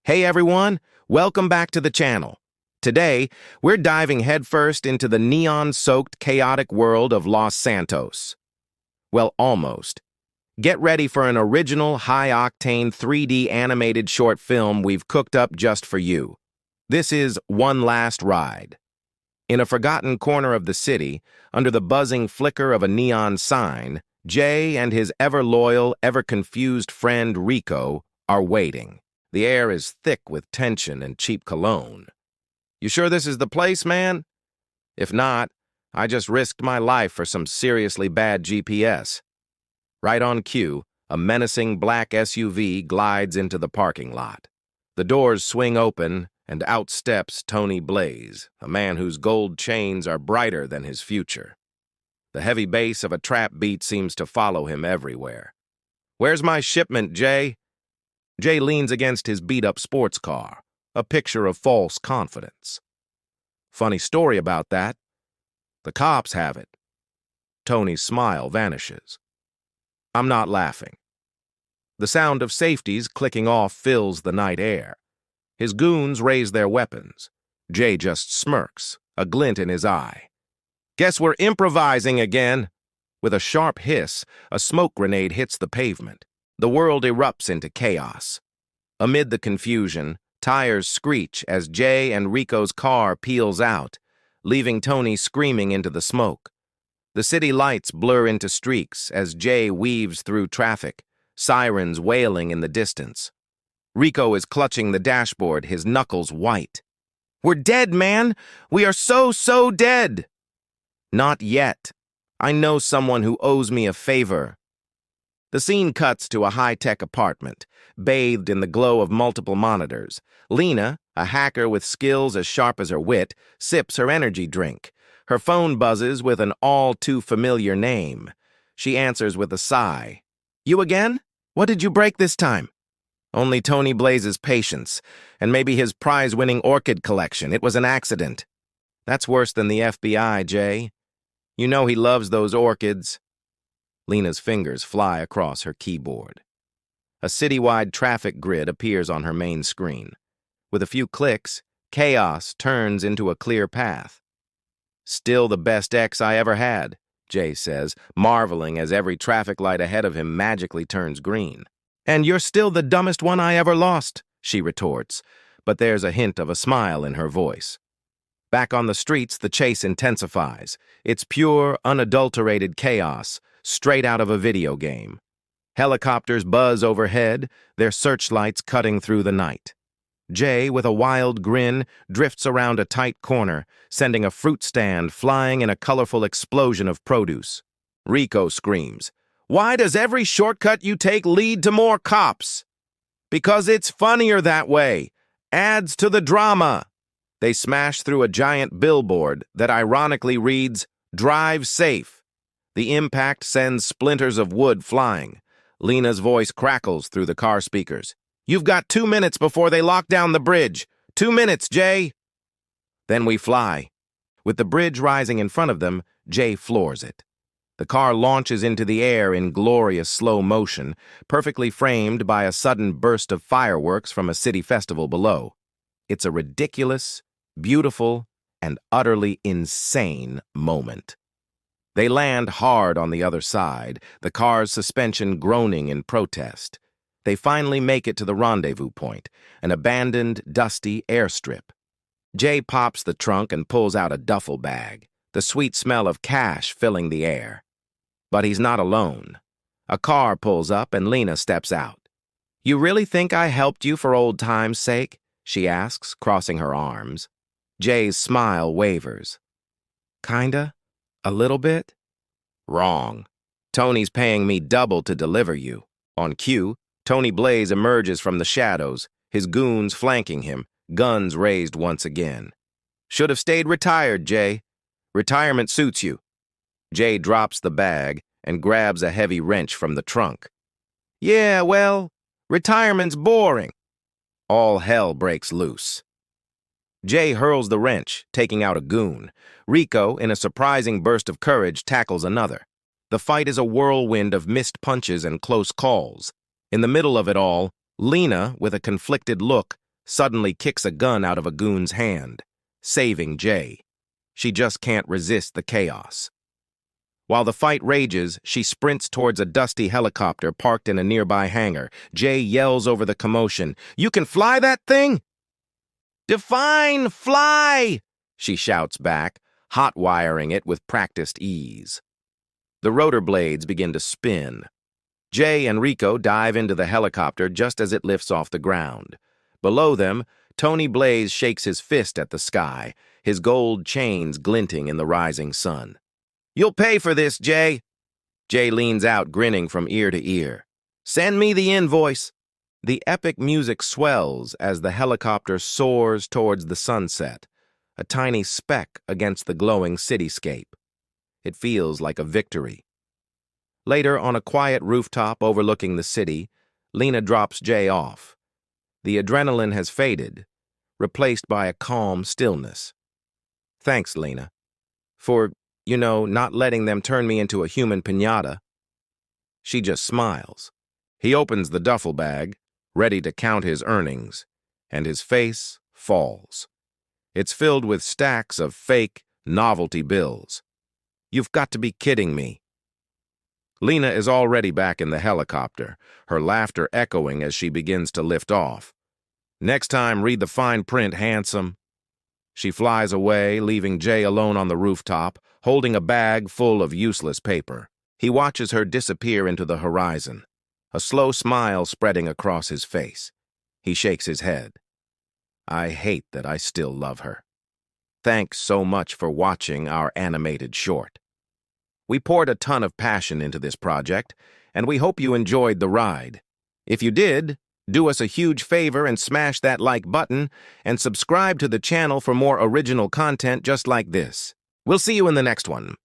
Hey everyone, welcome back to the channel. Today, we're diving headfirst into the neon-soaked, chaotic world of Los Santos. Well, almost. Get ready for an original, high-octane 3D animated short film we've cooked up just for you. This is One Last Ride. In a forgotten corner of the city, under the buzzing flicker of a neon sign, Jay and his ever-loyal, ever-confused friend Rico are waiting. The air is thick with tension and cheap cologne. You sure this is the place, man? If not, I just risked my life for some seriously bad GPS. Right on cue, a menacing black SUV glides into the parking lot. The doors swing open, and out steps Tony Blaze, a man whose gold chains are brighter than his future. The heavy bass of a trap beat seems to follow him everywhere. "Where's my shipment, Jay?" Jay leans against his beat-up sports car, a picture of false confidence. Funny story about that. The cops have it. Tony's smile vanishes. I'm not laughing. The sound of safeties clicking off fills the night air. His goons raise their weapons. Jay just smirks, a glint in his eye. "Guess we're improvising again." With a sharp hiss, a smoke grenade hits the pavement. The world erupts into chaos. Amid the confusion, tires screech as Jay and Rico's car peels out, leaving Tony screaming into the smoke. The city lights blur into streaks as Jay weaves through traffic, sirens wailing in the distance. Rico is clutching the dashboard, his knuckles white. "We're dead, man! We are so dead!" "Not yet. I know someone who owes me a favor." The scene cuts to a high-tech apartment, bathed in the glow of multiple monitors. Lena, a hacker with skills as sharp as her wit, sips her energy drink. Her phone buzzes with an all-too-familiar name. She answers with a sigh. "You again? What did you break this time?" Only Tony Blaze's patience, and maybe his prize-winning orchid collection. It was an accident. That's worse than the FBI, Jay. You know he loves those orchids. Lena's fingers fly across her keyboard. A citywide traffic grid appears on her main screen. With a few clicks, chaos turns into a clear path. "Still the best ex I ever had," Jay says, marveling as every traffic light ahead of him magically turns green. "And you're still the dumbest one I ever lost," she retorts, but there's a hint of a smile in her voice. Back on the streets, the chase intensifies. It's pure, unadulterated chaos, straight out of a video game. Helicopters buzz overhead, their searchlights cutting through the night. Jay, with a wild grin, drifts around a tight corner, sending a fruit stand flying in a colorful explosion of produce. Rico screams, "Why does every shortcut you take lead to more cops?" "Because it's funnier that way. Adds to the drama." They smash through a giant billboard that ironically reads, "Drive safe." The impact sends splinters of wood flying. Lena's voice crackles through the car speakers. "You've got 2 minutes before they lock down the bridge. 2 minutes, Jay." Then we fly. With the bridge rising in front of them, Jay floors it. The car launches into the air in glorious slow motion, perfectly framed by a sudden burst of fireworks from a city festival below. It's a ridiculous, beautiful, and utterly insane moment. They land hard on the other side, the car's suspension groaning in protest. They finally make it to the rendezvous point, an abandoned, dusty airstrip. Jay pops the trunk and pulls out a duffel bag, the sweet smell of cash filling the air. But he's not alone. A car pulls up and Lena steps out. "You really think I helped you for old time's sake?" she asks, crossing her arms. Jay's smile wavers. "Kinda? A little bit?" "Wrong. Tony's paying me double to deliver you." On cue, Tony Blaze emerges from the shadows, his goons flanking him, guns raised once again. "Should have stayed retired, Jay. Retirement suits you." Jay drops the bag and grabs a heavy wrench from the trunk. "Yeah, well, retirement's boring." All hell breaks loose. Jay hurls the wrench, taking out a goon. Rico, in a surprising burst of courage, tackles another. The fight is a whirlwind of missed punches and close calls. In the middle of it all, Lena, with a conflicted look, suddenly kicks a gun out of a goon's hand, saving Jay. She just can't resist the chaos. While the fight rages, she sprints towards a dusty helicopter parked in a nearby hangar. Jay yells over the commotion, "You can fly that thing?" "Define fly!" she shouts back, hot-wiring it with practiced ease. The rotor blades begin to spin. Jay and Rico dive into the helicopter just as it lifts off the ground. Below them, Tony Blaze shakes his fist at the sky, his gold chains glinting in the rising sun. "You'll pay for this, Jay." Jay leans out, grinning from ear to ear. "Send me the invoice." The epic music swells as the helicopter soars towards the sunset, a tiny speck against the glowing cityscape. It feels like a victory. Later, on a quiet rooftop overlooking the city, Lena drops Jay off. The adrenaline has faded, replaced by a calm stillness. "Thanks, Lena, for, not letting them turn me into a human piñata." She just smiles. He opens the duffel bag, ready to count his earnings, and his face falls. It's filled with stacks of fake, novelty bills. "You've got to be kidding me." Lena is already back in the helicopter, her laughter echoing as she begins to lift off. "Next time, read the fine print, handsome." She flies away, leaving Jay alone on the rooftop, holding a bag full of useless paper. He watches her disappear into the horizon, a slow smile spreading across his face. He shakes his head. "I hate that I still love her." Thanks so much for watching our animated short. We poured a ton of passion into this project, and we hope you enjoyed the ride. If you did, do us a huge favor and smash that like button and subscribe to the channel for more original content just like this. We'll see you in the next one.